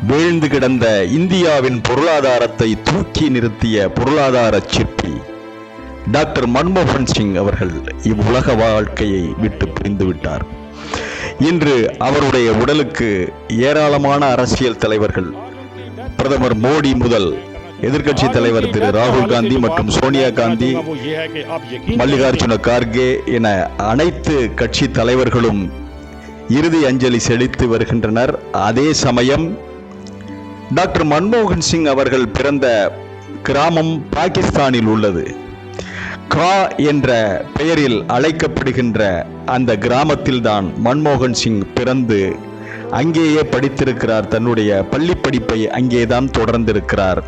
வீழ்ந்து கிடந்த இந்தியாவின் பொருளாதாரத்தை தூக்கி நிறுத்திய பொருளாதார சிற்பி டாக்டர் மன்மோகன் சிங் அவர்கள் இவ்வுலக வாழ்க்கையை விட்டு பிரிந்துவிட்டார். இன்று அவருடைய உடலுக்கு ஏராளமான அரசியல் தலைவர்கள், பிரதமர் மோடி முதல் எதிர்க்கட்சி தலைவர் திரு ராகுல் காந்தி மற்றும் சோனியா காந்தி, மல்லிகார்ஜுன கார்கே என அனைத்து கட்சி தலைவர்களும் இறுதி அஞ்சலி செலுத்தி வருகின்றனர். அதே சமயம் டாக்டர் மன்மோகன் சிங் அவர்கள் பிறந்த கிராமம் பாகிஸ்தானில் உள்ளது. கா என்ற பெயரில் அழைக்கப்படுகின்ற அந்த கிராமத்தில்தான் மன்மோகன் சிங் பிறந்து அங்கேயே படித்திருக்கிறார். தன்னுடைய பள்ளி படிப்பை அங்கேதான் தொடர்ந்திருக்கிறார்.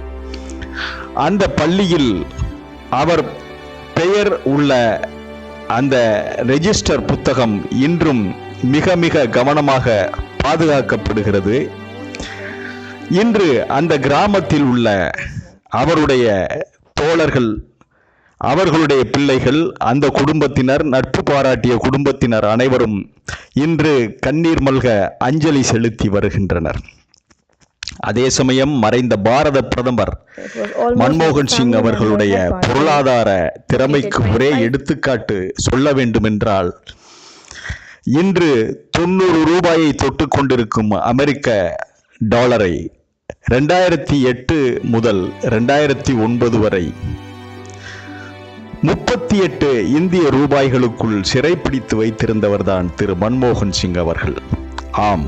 அந்த பள்ளியில் அவர் பெயர் உள்ள அந்த ரெஜிஸ்டர் புத்தகம் இன்றும் மிக மிக கவனமாக பாதுகாக்கப்படுகிறது. இன்று அந்த கிராமத்தில் உள்ள அவருடைய தோழர்கள், அவர்களுடைய பிள்ளைகள், அந்த குடும்பத்தினர், நட்பு பாராட்டிய குடும்பத்தினர் அனைவரும் இன்று கண்ணீர் மல்க அஞ்சலி செலுத்தி வருகின்றனர். அதே சமயம் மறைந்த பாரத பிரதமர் மன்மோகன் சிங் அவர்களுடைய பொருளாதார திறமைக்கு ஒரே எடுத்துக்காட்டு சொல்ல வேண்டுமென்றால், இன்று 90 ரூபாயை தொட்டு கொண்டிருக்கும் அமெரிக்க டாலரை 2008 முதல் 2009 வரை 38 இந்திய ரூபாய்களுக்குள் சிறைப்பிடித்து வைத்திருந்தவர்தான் திரு மன்மோகன் சிங் அவர்கள். ஆம்,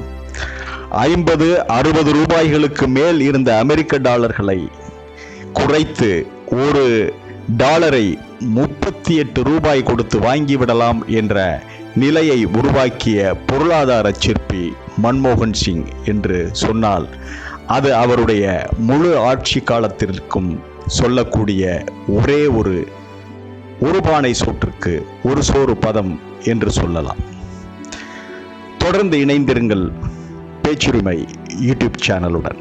50-60 ரூபாய்களுக்கு மேல் இருந்த அமெரிக்க டாலர்களை குறைத்து ஒரு டாலரை 38 ரூபாய் கொடுத்து வாங்கிவிடலாம் என்ற நிலையை உருவாக்கிய பொருளாதார சிற்பி மன்மோகன் சிங் என்று சொன்னால் அது அவருடைய முழு ஆட்சி காலத்திற்கும் சொல்லக்கூடிய ஒரே ஒரு பானை சோற்றுக்கு ஒரு சோறு பதம் என்று சொல்லலாம். தொடர்ந்து இணைந்திருங்கள் பேச்சுரிமை யூடியூப் சேனலுடன்.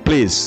ப்ளீஸ்